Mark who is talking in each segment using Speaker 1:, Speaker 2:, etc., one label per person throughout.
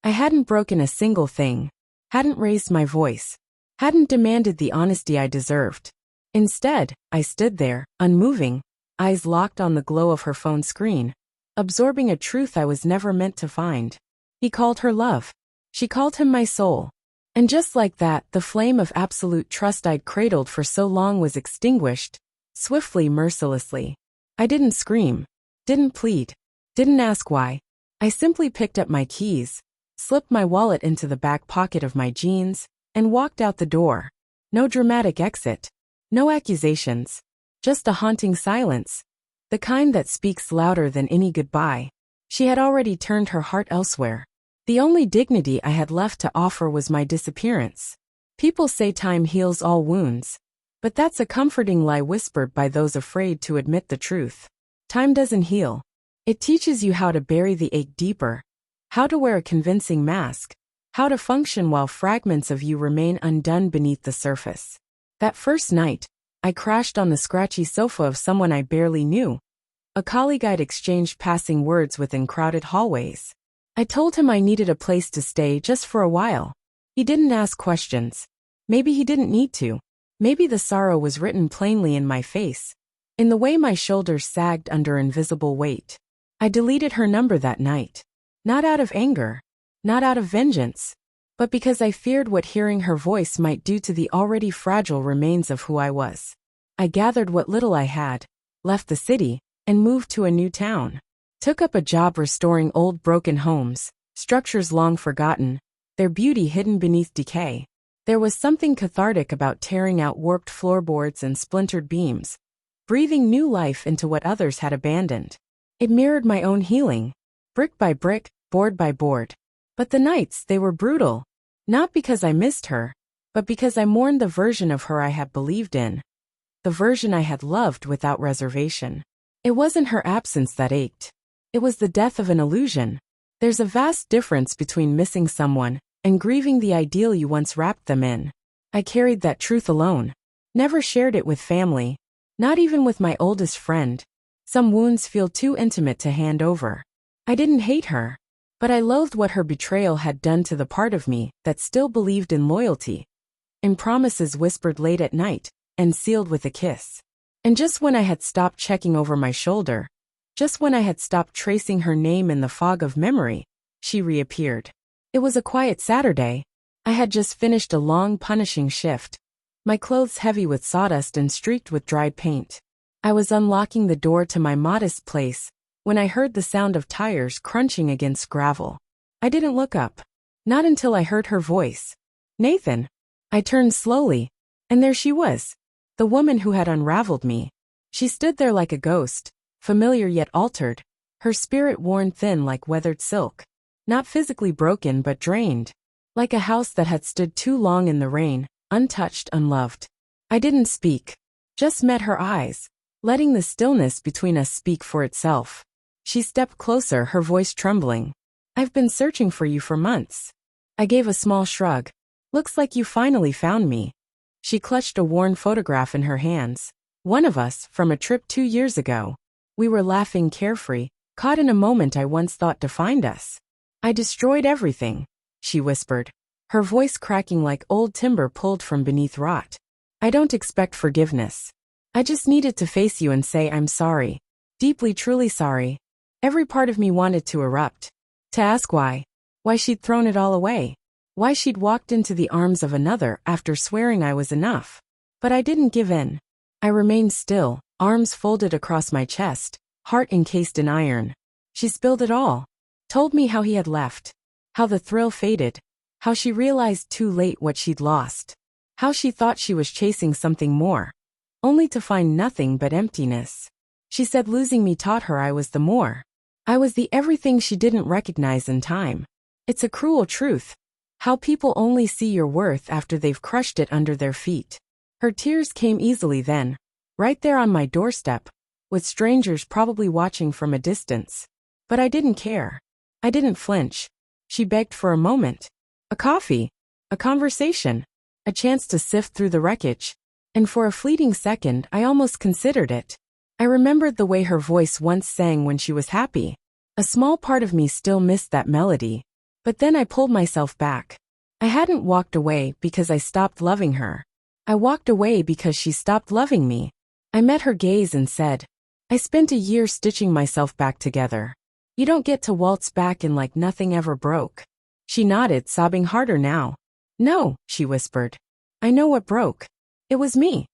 Speaker 1: I hadn't broken a single thing, hadn't raised my voice, hadn't demanded the honesty I deserved. Instead, I stood there, unmoving, eyes locked on the glow of her phone screen, absorbing a truth I was never meant to find. He called her love. She called him my soul. And just like that, the flame of absolute trust I'd cradled for so long was extinguished, swiftly, mercilessly. I didn't scream, didn't plead, didn't ask why. I simply picked up my keys, slipped my wallet into the back pocket of my jeans, and walked out the door. No dramatic exit. No accusations. Just a haunting silence. The kind that speaks louder than any goodbye. She had already turned her heart elsewhere. The only dignity I had left to offer was my disappearance. People say time heals all wounds. But that's a comforting lie whispered by those afraid to admit the truth. Time doesn't heal. It teaches you how to bury the ache deeper, how to wear a convincing mask, how to function while fragments of you remain undone beneath the surface. That first night, I crashed on the scratchy sofa of someone I barely knew, a colleague I'd exchanged passing words with in crowded hallways. I told him I needed a place to stay just for a while. He didn't ask questions. Maybe he didn't need to. Maybe the sorrow was written plainly in my face, in the way my shoulders sagged under invisible weight. I deleted her number that night. Not out of anger, not out of vengeance, but because I feared what hearing her voice might do to the already fragile remains of who I was. I gathered what little I had, left the city, and moved to a new town. Took up a job restoring old broken homes, structures long forgotten, their beauty hidden beneath decay. There was something cathartic about tearing out warped floorboards and splintered beams, breathing new life into what others had abandoned. It mirrored my own healing, brick by brick, board by board. But the nights, they were brutal. Not because I missed her, but because I mourned the version of her I had believed in. The version I had loved without reservation. It wasn't her absence that ached. It was the death of an illusion. There's a vast difference between missing someone and grieving the ideal you once wrapped them in. I carried that truth alone. Never shared it with family. Not even with my oldest friend. Some wounds feel too intimate to hand over. I didn't hate her, but I loathed what her betrayal had done to the part of me that still believed in loyalty, in promises whispered late at night and sealed with a kiss. And just when I had stopped checking over my shoulder, just when I had stopped tracing her name in the fog of memory, she reappeared. It was a quiet Saturday. I had just finished a long, punishing shift, my clothes heavy with sawdust and streaked with dried paint. I was unlocking the door to my modest place when I heard the sound of tires crunching against gravel. I didn't look up. Not until I heard her voice. "Nathan." I turned slowly, and there she was, the woman who had unraveled me. She stood there like a ghost, familiar yet altered, her spirit worn thin like weathered silk. Not physically broken but drained. Like a house that had stood too long in the rain, untouched, unloved. I didn't speak. Just met her eyes, letting the stillness between us speak for itself. She stepped closer, her voice trembling. "I've been searching for you for months." I gave a small shrug. "Looks like you finally found me." She clutched a worn photograph in her hands. One of us, from a trip 2 years ago. We were laughing carefree, caught in a moment I once thought defined us. "I destroyed everything," she whispered, her voice cracking like old timber pulled from beneath rot. "I don't expect forgiveness. I just needed to face you and say I'm sorry. Deeply, truly sorry." Every part of me wanted to erupt. To ask why. Why she'd thrown it all away. Why she'd walked into the arms of another after swearing I was enough. But I didn't give in. I remained still, arms folded across my chest, heart encased in iron. She spilled it all. Told me how he had left. How the thrill faded. How she realized too late what she'd lost. How she thought she was chasing something more, only to find nothing but emptiness. She said losing me taught her I was the more. I was the everything she didn't recognize in time. It's a cruel truth. How people only see your worth after they've crushed it under their feet. Her tears came easily then, right there on my doorstep, with strangers probably watching from a distance. But I didn't care. I didn't flinch. She begged for a moment. A coffee. A conversation. A chance to sift through the wreckage. And for a fleeting second I almost considered it. I remembered the way her voice once sang when she was happy. A small part of me still missed that melody. But then I pulled myself back. I hadn't walked away because I stopped loving her. I walked away because she stopped loving me. I met her gaze and said, I spent a year stitching myself back together. You don't get to waltz back in like nothing ever broke. She nodded, sobbing harder now. No, she whispered. I know what broke. It was me.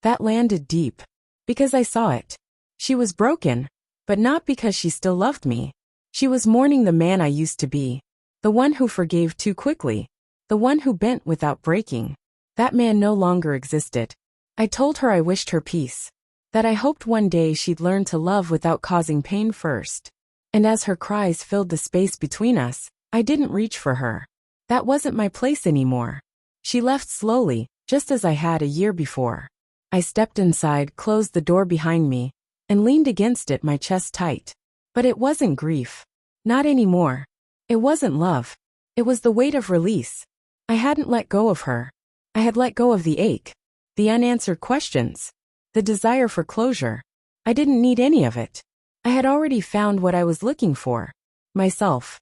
Speaker 1: That landed deep. Because I saw it. She was broken. But not because she still loved me. She was mourning the man I used to be. The one who forgave too quickly. The one who bent without breaking. That man no longer existed. I told her I wished her peace. That I hoped one day she'd learn to love without causing pain first. And as her cries filled the space between us, I didn't reach for her. That wasn't my place anymore. She left slowly, just as I had a year before. I stepped inside, closed the door behind me, and leaned against it, my chest tight. But it wasn't grief. Not anymore. It wasn't love. It was the weight of release. I hadn't let go of her. I had let go of the ache. The unanswered questions. The desire for closure. I didn't need any of it. I had already found what I was looking for. Myself.